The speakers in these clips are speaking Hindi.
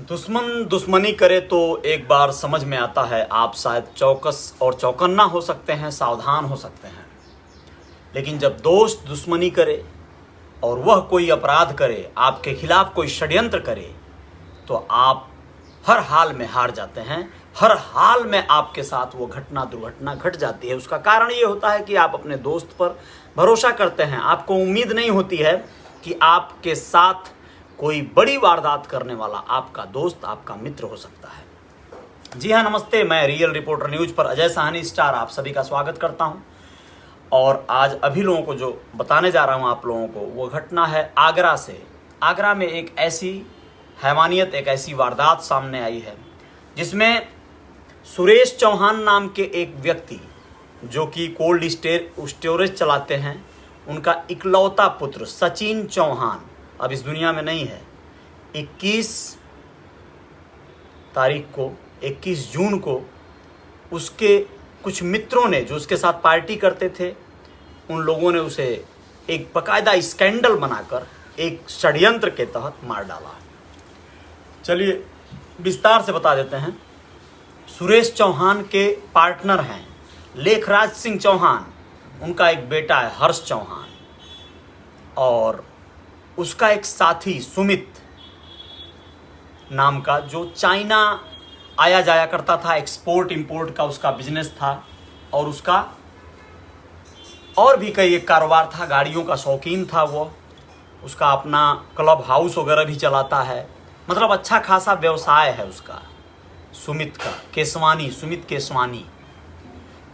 दुश्मन दुश्मनी करे तो एक बार समझ में आता है। आप शायद चौकस और चौकन्ना हो सकते हैं, सावधान हो सकते हैं, लेकिन जब दोस्त दुश्मनी करे और वह कोई अपराध करे, आपके खिलाफ कोई षड्यंत्र करे, तो आप हर हाल में हार जाते हैं। हर हाल में आपके साथ वो घटना दुर्घटना घट जाती है। उसका कारण ये होता है कि आप अपने दोस्त पर भरोसा करते हैं। आपको उम्मीद नहीं होती है कि आपके साथ कोई बड़ी वारदात करने वाला आपका दोस्त, आपका मित्र हो सकता है। जी हाँ, नमस्ते। मैं रियल रिपोर्टर न्यूज पर अजय साहनी स्टार आप सभी का स्वागत करता हूं। और आज अभी लोगों को जो बताने जा रहा हूं आप लोगों को, वो घटना है आगरा से। आगरा में एक ऐसी हैवानियत, एक ऐसी वारदात सामने आई है जिसमें सुरेश चौहान नाम के एक व्यक्ति, जो कि कोल्ड स्टोरेज चलाते हैं, उनका इकलौता पुत्र सचिन चौहान अब इस दुनिया में नहीं है। 21 जून को उसके कुछ मित्रों ने, जो उसके साथ पार्टी करते थे, उन लोगों ने उसे एक बाकायदा स्कैंडल बनाकर एक षड्यंत्र के तहत मार डाला। चलिए विस्तार से बता देते हैं। सुरेश चौहान के पार्टनर हैं लेखराज सिंह चौहान, उनका एक बेटा है हर्ष चौहान, और उसका एक साथी सुमित नाम का, जो चाइना आया जाया करता था, एक्सपोर्ट इंपोर्ट का उसका बिजनेस था, और उसका और भी कई एक कारोबार था, गाड़ियों का शौकीन था वो। उसका अपना क्लब हाउस वगैरह भी चलाता है, मतलब अच्छा खासा व्यवसाय है उसका, सुमित केसवानी।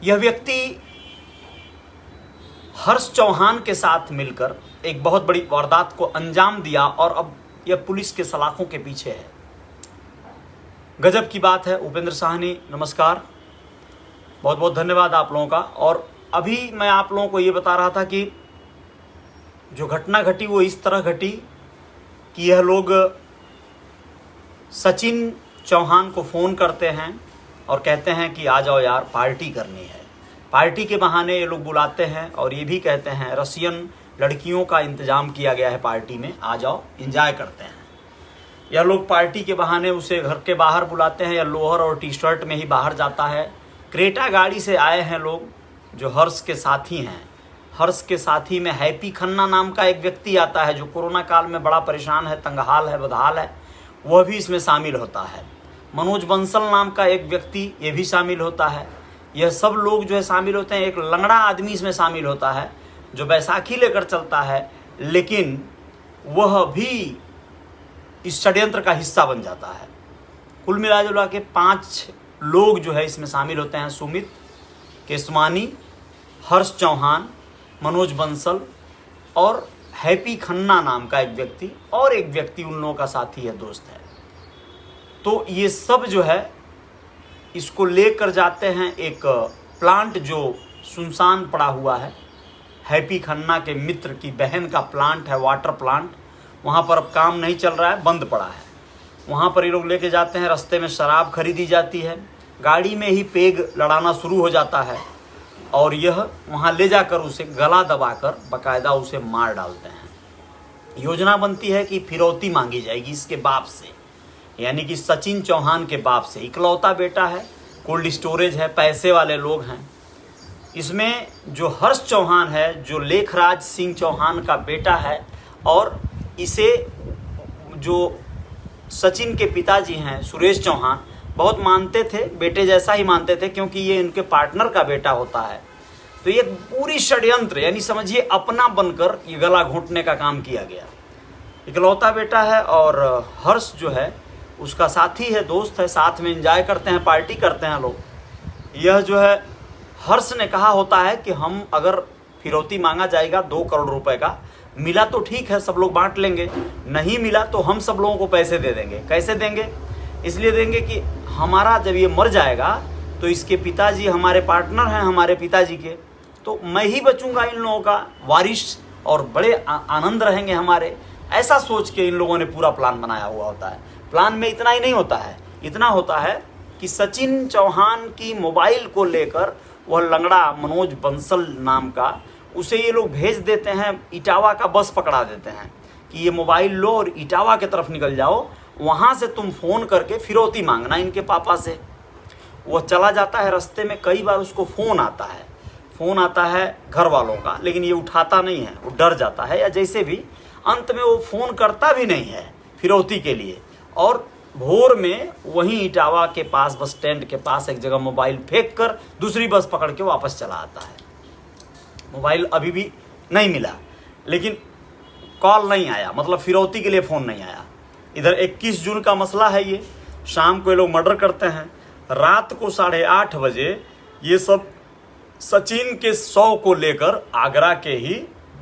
यह व्यक्ति हर्ष चौहान के साथ मिलकर एक बहुत बड़ी वारदात को अंजाम दिया, और अब यह पुलिस के सलाखों के पीछे है। गजब की बात है। उपेंद्र साहनी, नमस्कार, बहुत बहुत धन्यवाद आप लोगों का। और अभी मैं आप लोगों को ये बता रहा था कि जो घटना घटी वो इस तरह घटी कि यह लोग सचिन चौहान को फ़ोन करते हैं और कहते हैं कि आ जाओ यार, पार्टी करनी है। पार्टी के बहाने ये लोग बुलाते हैं और ये भी कहते हैं रसियन लड़कियों का इंतजाम किया गया है पार्टी में, आ जाओ एंजॉय करते हैं। यह लोग पार्टी के बहाने उसे घर के बाहर बुलाते हैं, या लोअर और टी शर्ट में ही बाहर जाता है। क्रेटा गाड़ी से आए हैं लोग, जो हर्ष के साथी हैं। हर्ष के साथी में हैप्पी खन्ना नाम का एक व्यक्ति आता है, जो कोरोना काल में बड़ा परेशान है, तंगहाल है, बदहाल है, वह भी इसमें शामिल होता है। मनोज बंसल नाम का एक व्यक्ति, ये भी शामिल होता है। यह सब लोग जो है शामिल होते हैं। एक लंगड़ा आदमी इसमें शामिल होता है, जो बैसाखी लेकर चलता है, लेकिन वह भी इस षड्यंत्र का हिस्सा बन जाता है। कुल मिला जुला के 5 लोग जो है इसमें शामिल होते हैं। सुमित केसवानी, हर्ष चौहान, मनोज बंसल और हैप्पी खन्ना नाम का एक व्यक्ति, और एक व्यक्ति उन लोगों का साथी है, दोस्त है। तो ये सब जो है इसको लेकर जाते हैं एक प्लांट जो सुनसान पड़ा हुआ है। हैप्पी खन्ना के मित्र की बहन का प्लांट है, वाटर प्लांट। वहाँ पर अब काम नहीं चल रहा है, बंद पड़ा है। वहाँ पर ये लोग लेके जाते हैं। रास्ते में शराब खरीदी जाती है, गाड़ी में ही पेग लड़ाना शुरू हो जाता है, और यह वहाँ ले जाकर उसे गला दबाकर बाकायदा उसे मार डालते हैं। योजना बनती है कि फिरौती मांगी जाएगी इसके बाप से, यानी कि सचिन चौहान के बाप से। इकलौता बेटा है, कोल्ड स्टोरेज है, पैसे वाले लोग हैं। इसमें जो हर्ष चौहान है, जो लेखराज सिंह चौहान का बेटा है, और इसे जो सचिन के पिताजी हैं सुरेश चौहान बहुत मानते थे, बेटे जैसा ही मानते थे, क्योंकि ये इनके पार्टनर का बेटा होता है। तो ये पूरी षड्यंत्र, यानी समझिए अपना बनकर ये गला घोंटने का काम किया गया। इकलौता बेटा है, और हर्ष जो है उसका साथी है, दोस्त है, साथ में एंजॉय करते हैं, पार्टी करते हैं लोग। यह जो है हर्ष ने कहा होता है कि हम, अगर फिरौती मांगा जाएगा 2 करोड़ रुपए का, मिला तो ठीक है, सब लोग बांट लेंगे, नहीं मिला तो हम सब लोगों को पैसे दे देंगे। कैसे देंगे? इसलिए देंगे कि हमारा जब ये मर जाएगा तो इसके पिताजी हमारे पार्टनर हैं, हमारे पिताजी के, तो मैं ही बचूंगा इन लोगों का वारिस, और बड़े आनंद रहेंगे हमारे। ऐसा सोच के इन लोगों ने पूरा प्लान बनाया हुआ होता है। प्लान में इतना ही नहीं होता है, इतना होता है कि सचिन चौहान की मोबाइल को लेकर वह लंगड़ा मनोज बंसल नाम का, उसे ये लोग भेज देते हैं, इटावा का बस पकड़ा देते हैं कि ये मोबाइल लो और इटावा की तरफ निकल जाओ, वहाँ से तुम फ़ोन करके फिरौती मांगना इनके पापा से। वो चला जाता है, रास्ते में कई बार उसको फ़ोन आता है घर वालों का, लेकिन ये उठाता नहीं है, वो डर जाता है या जैसे भी, अंत में वो फ़ोन करता भी नहीं है फिरौती के लिए। और भोर में वहीं इटावा के पास, बस स्टैंड के पास एक जगह मोबाइल फेंक कर दूसरी बस पकड़ के वापस चला आता है। मोबाइल अभी भी नहीं मिला, लेकिन कॉल नहीं आया, मतलब फिरौती के लिए फ़ोन नहीं आया। इधर 21 जून का मसला है ये। शाम को ये लोग मर्डर करते हैं। रात को 8:30 बजे ये सब सचिन के शव को लेकर आगरा के ही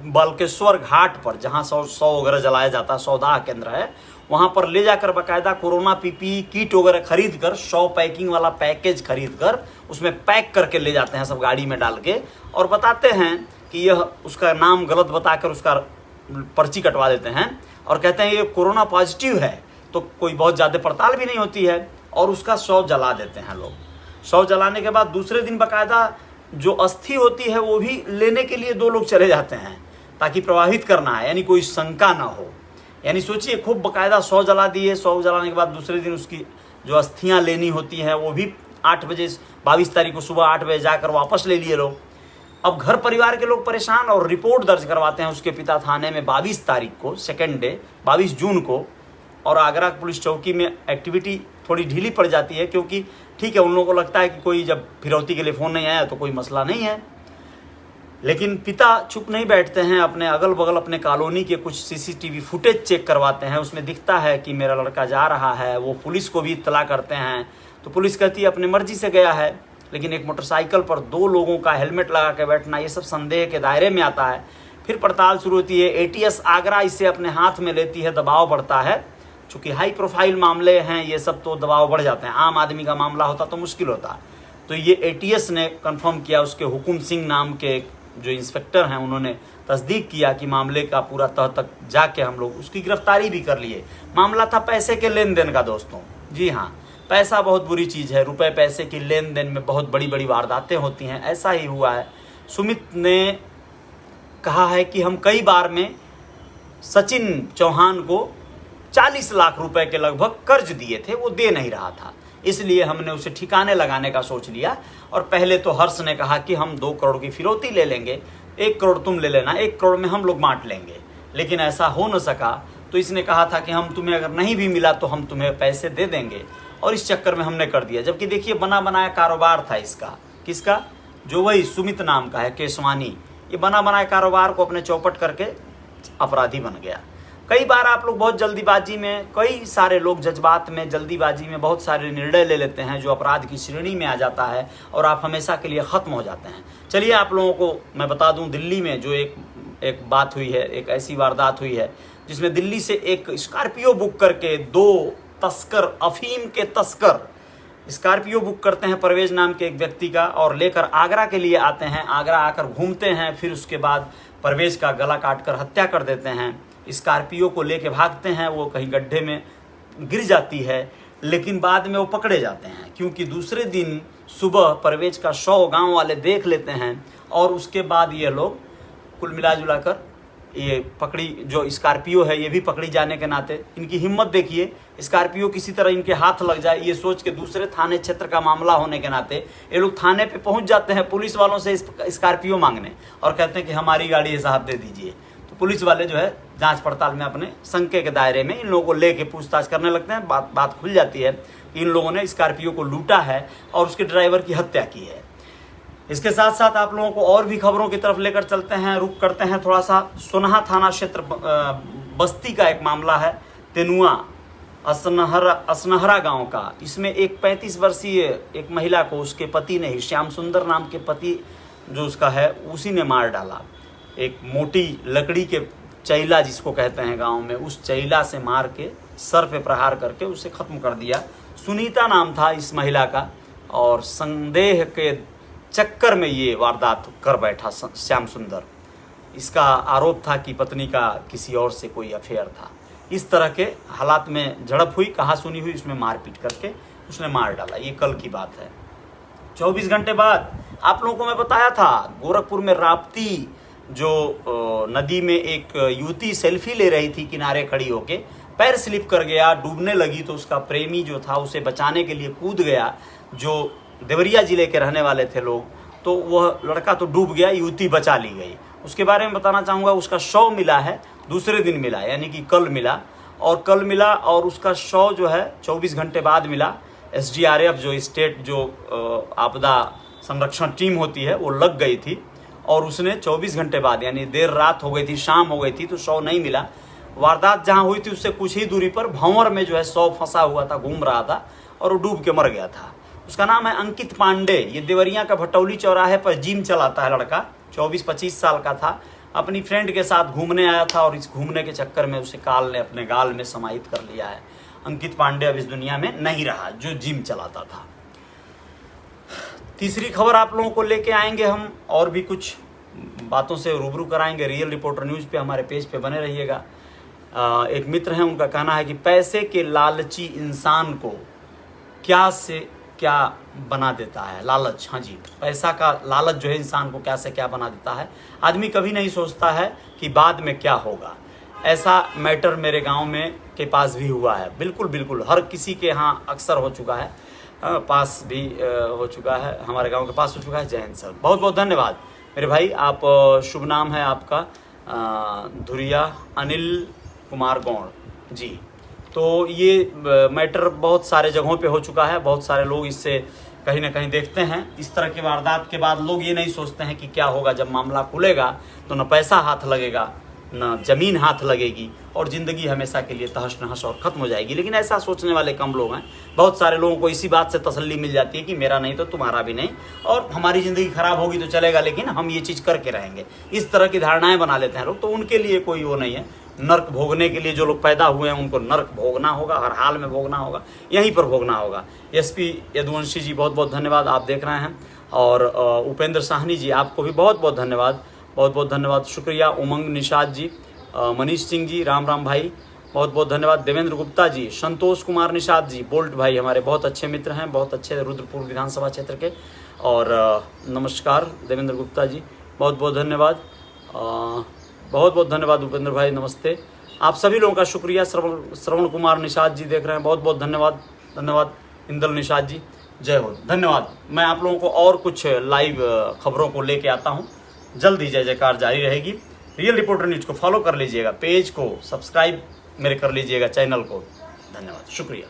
बालकेश्वर घाट पर, जहाँ शव वगैरह जलाया जाता है, सौदाह केंद्र है, वहाँ पर ले जाकर बाकायदा कोरोना पीपीई किट वगैरह खरीद कर, शव पैकिंग वाला पैकेज खरीद कर उसमें पैक करके ले जाते हैं सब गाड़ी में डाल के, और बताते हैं कि यह, उसका नाम गलत बताकर उसका पर्ची कटवा देते हैं और कहते हैं ये कोरोना पॉजिटिव है, तो कोई बहुत ज़्यादा पड़ताल भी नहीं होती है, और उसका शव जला देते हैं लोग। शव जलाने के बाद दूसरे दिन बाकायदा जो अस्थि होती है वो भी लेने के लिए 2 लोग चले जाते हैं, ताकि प्रवाहित करना है, यानी कोई शंका ना हो। यानी सोचिए, खूब बाकायदा शव जला दिए। शव जलाने के बाद दूसरे दिन उसकी जो अस्थियां लेनी होती हैं वो भी 8 बजे, 22 तारीख को सुबह 8 बजे जाकर वापस ले लिए लोग। अब घर परिवार के लोग परेशान और रिपोर्ट दर्ज करवाते हैं उसके पिता थाने में 22 तारीख को, सेकेंड डे 22 जून को। और आगरा पुलिस चौकी में एक्टिविटी थोड़ी ढीली पड़ जाती है, क्योंकि ठीक है, उन लोगों को लगता है कि कोई जब फिरौती के लिए फ़ोन नहीं आया तो कोई मसला नहीं है। लेकिन पिता चुप नहीं बैठते हैं, अपने अगल बगल अपने कॉलोनी के कुछ सीसीटीवी फुटेज चेक करवाते हैं। उसमें दिखता है कि मेरा लड़का जा रहा है। वो पुलिस को भी इत्तला करते हैं, तो पुलिस कहती है अपनी मर्जी से गया है। लेकिन एक मोटरसाइकिल पर 2 लोगों का हेलमेट लगा के बैठना, ये सब संदेह के दायरे में आता है। फिर पड़ताल शुरू होती है। एटीएस आगरा इसे अपने हाथ में लेती है, दबाव बढ़ता है। चूँकि हाई प्रोफाइल मामले हैं ये सब, तो दबाव बढ़ जाते हैं। आम आदमी का मामला होता तो मुश्किल होता। तो ये एटीएस ने कंफर्म किया, उसके हुकुम सिंह नाम के जो इंस्पेक्टर हैं उन्होंने तस्दीक किया कि मामले का पूरा तह तक जाके हम लोग उसकी गिरफ्तारी भी कर लिए। मामला था पैसे के लेन देन का दोस्तों। जी हाँ, पैसा बहुत बुरी चीज़ है। रुपए पैसे की लेन देन में बहुत बड़ी बड़ी वारदातें होती हैं। ऐसा ही हुआ है। सुमित ने कहा है कि हम कई बार में सचिन चौहान को 40 लाख रुपए के लगभग कर्ज दिए थे, वो दे नहीं रहा था, इसलिए हमने उसे ठिकाने लगाने का सोच लिया। और पहले तो हर्ष ने कहा कि हम 2 करोड़ की फिरौती ले लेंगे, 1 करोड़ तुम ले लेना, 1 करोड़ में हम लोग बांट लेंगे। लेकिन ऐसा हो न सका, तो इसने कहा था कि हम तुम्हें अगर नहीं भी मिला तो हम तुम्हें पैसे दे देंगे, और इस चक्कर में हमने कर दिया। जबकि देखिए, बना बनाया कारोबार था इसका। किसका? जो वही सुमित नाम का है, केशवानी। ये बना बनाया कारोबार को अपने चौपट करके अपराधी बन गया। कई बार आप लोग बहुत जल्दीबाजी में, कई सारे लोग जज्बात में, जल्दीबाजी में बहुत सारे निर्णय ले लेते हैं जो अपराध की श्रेणी में आ जाता है, और आप हमेशा के लिए ख़त्म हो जाते हैं। चलिए आप लोगों को मैं बता दूं, दिल्ली में जो एक बात हुई है, एक ऐसी वारदात हुई है जिसमें दिल्ली से एक स्कॉर्पियो बुक करके 2 तस्कर, अफीम के तस्कर स्कॉर्पियो बुक करते हैं परवेज नाम के एक व्यक्ति का, और लेकर आगरा के लिए आते हैं। आगरा आकर घूमते हैं, फिर उसके बाद परवेज का गला काट कर हत्या कर देते हैं। स्कॉर्पियो को लेके भागते हैं, वो कहीं गड्ढे में गिर जाती है, लेकिन बाद में वो पकड़े जाते हैं, क्योंकि दूसरे दिन सुबह परवेज का शव गांव वाले देख लेते हैं। और उसके बाद ये लोग कुल मिला जुला कर ये पकड़ी, जो स्कॉर्पियो है ये भी पकड़ी जाने के नाते, इनकी हिम्मत देखिए, स्कॉर्पियो किसी तरह इनके हाथ लग जाए ये सोच के, दूसरे थाने क्षेत्र का मामला होने के नाते ये लोग थाने पे पहुंच जाते हैं पुलिस वालों से स्कॉर्पियो मांगने, और कहते हैं कि हमारी गाड़ी है साहब, दे दीजिए। तो पुलिस वाले जो है जांच पड़ताल में अपने संज्ञा के दायरे में इन लोगों को लेके पूछताछ करने लगते हैं। बात खुल जाती है कि इन लोगों ने स्कॉर्पियो को लूटा है और उसके ड्राइवर की हत्या की है। इसके साथ साथ आप लोगों को और भी खबरों की तरफ लेकर चलते हैं, रुक करते हैं थोड़ा सा। सोनहा थाना क्षेत्र बस्ती का एक मामला है, तेनुआ असनहरा गांव का। इसमें एक 35 वर्षीय एक महिला को उसके पति ने ही, श्याम सुंदर नाम के पति जो उसका है, उसी ने मार डाला। एक मोटी लकड़ी के चैला जिसको कहते हैं गांव में, उस चैला से मार के सर पे प्रहार करके उसे ख़त्म कर दिया। सुनीता नाम था इस महिला का, और संदेह के चक्कर में ये वारदात कर बैठा श्याम सुंदर। इसका आरोप था कि पत्नी का किसी और से कोई अफेयर था। इस तरह के हालात में झड़प हुई, कहा सुनी हुई, उसमें मारपीट करके उसने मार डाला। ये कल की बात है। 24 घंटे बाद आप लोगों को मैं बताया था, गोरखपुर में राप्ती जो नदी में एक युवती सेल्फी ले रही थी किनारे खड़ी होके, पैर स्लिप कर गया, डूबने लगी तो उसका प्रेमी जो था उसे बचाने के लिए कूद गया, जो देवरिया जिले के रहने वाले थे लोग, तो वह लड़का तो डूब गया, युवती बचा ली गई। उसके बारे में बताना चाहूँगा, उसका शव मिला है दूसरे दिन मिला, यानी कि कल मिला, और कल मिला, और उसका शव जो है 24 घंटे बाद मिला। SDRF जो स्टेट जो आपदा संरक्षण टीम होती है वो लग गई थी, और उसने 24 घंटे बाद, यानी देर रात हो गई थी, शाम हो गई थी, तो शव नहीं मिला। वारदात जहाँ हुई थी उससे कुछ ही दूरी पर भंवर में जो है शव फंसा हुआ था, घूम रहा था, और वो डूब के मर गया था। उसका नाम है अंकित पांडे। ये देवरिया का भटौली चौराहे पर जिम चलाता है लड़का, 24-25 साल का था। अपनी फ्रेंड के साथ घूमने आया था, और इस घूमने के चक्कर में उसे काल ने अपने गाल में समाहित कर लिया है। अंकित पांडे अब इस दुनिया में नहीं रहा, जो जिम चलाता था। तीसरी खबर आप लोगों को लेके आएंगे हम, और भी कुछ बातों से रूबरू कराएंगे। रियल रिपोर्टर न्यूज़ पे हमारे पेज पे बने रहिएगा। एक मित्र हैं, उनका कहना है कि पैसे के लालची इंसान को क्या से क्या बना देता है। लालच, हाँ जी, पैसा का लालच जो है इंसान को क्या से क्या बना देता है। आदमी कभी नहीं सोचता है कि बाद में क्या होगा। ऐसा मैटर मेरे गांव में के पास भी हुआ है। बिल्कुल बिल्कुल, हर किसी के यहाँ अक्सर हो चुका है, पास भी हो चुका है, हमारे गांव के पास हो चुका है। जय हिंद सर, बहुत बहुत धन्यवाद मेरे भाई। आप शुभ नाम है आपका धुरिया अनिल कुमार गौड़ जी। तो ये मैटर बहुत सारे जगहों पे हो चुका है, बहुत सारे लोग इससे कहीं ना कहीं देखते हैं। इस तरह के वारदात के बाद लोग ये नहीं सोचते हैं कि क्या होगा जब मामला खुलेगा, तो न पैसा हाथ लगेगा, न जमीन हाथ लगेगी, और ज़िंदगी हमेशा के लिए तहस नहस और ख़त्म हो जाएगी। लेकिन ऐसा सोचने वाले कम लोग हैं। बहुत सारे लोगों को इसी बात से तसल्ली मिल जाती है कि मेरा नहीं तो तुम्हारा भी नहीं, और हमारी ज़िंदगी ख़राब होगी तो चलेगा, लेकिन हम ये चीज़ करके रहेंगे। इस तरह की धारणाएं बना लेते हैं लोग। तो उनके लिए कोई वो नहीं है। नर्क भोगने के लिए जो लोग पैदा हुए हैं उनको नर्क भोगना होगा, हर हाल में भोगना होगा, यहीं पर भोगना होगा। SP यदुवंशी जी बहुत बहुत धन्यवाद, आप देख रहे हैं। और उपेंद्र साहनी जी, आपको भी बहुत बहुत धन्यवाद, बहुत बहुत धन्यवाद, शुक्रिया। उमंग निषाद जी, मनीष सिंह जी, राम राम भाई, बहुत बहुत धन्यवाद। देवेंद्र गुप्ता जी, संतोष कुमार निषाद जी, बोल्ट भाई हमारे बहुत अच्छे मित्र हैं, बहुत अच्छे रुद्रपुर विधानसभा क्षेत्र के। और नमस्कार देवेंद्र गुप्ता जी, बहुत बहुत धन्यवाद, बहुत बहुत धन्यवाद उपेंद्र भाई, नमस्ते। आप सभी लोगों का शुक्रिया। श्रवण कुमार निषाद जी देख रहे हैं, बहुत बहुत धन्यवाद, धन्यवाद। इंदल निषाद जी, जय हो, धन्यवाद। मैं आप लोगों को और कुछ लाइव खबरों को लेके आता हूँ, जल्द ही जय जयकार जारी रहेगी। रियल रिपोर्टर न्यूज़ को फॉलो कर लीजिएगा, पेज को सब्सक्राइब मेरे कर लीजिएगा, चैनल को। धन्यवाद, शुक्रिया।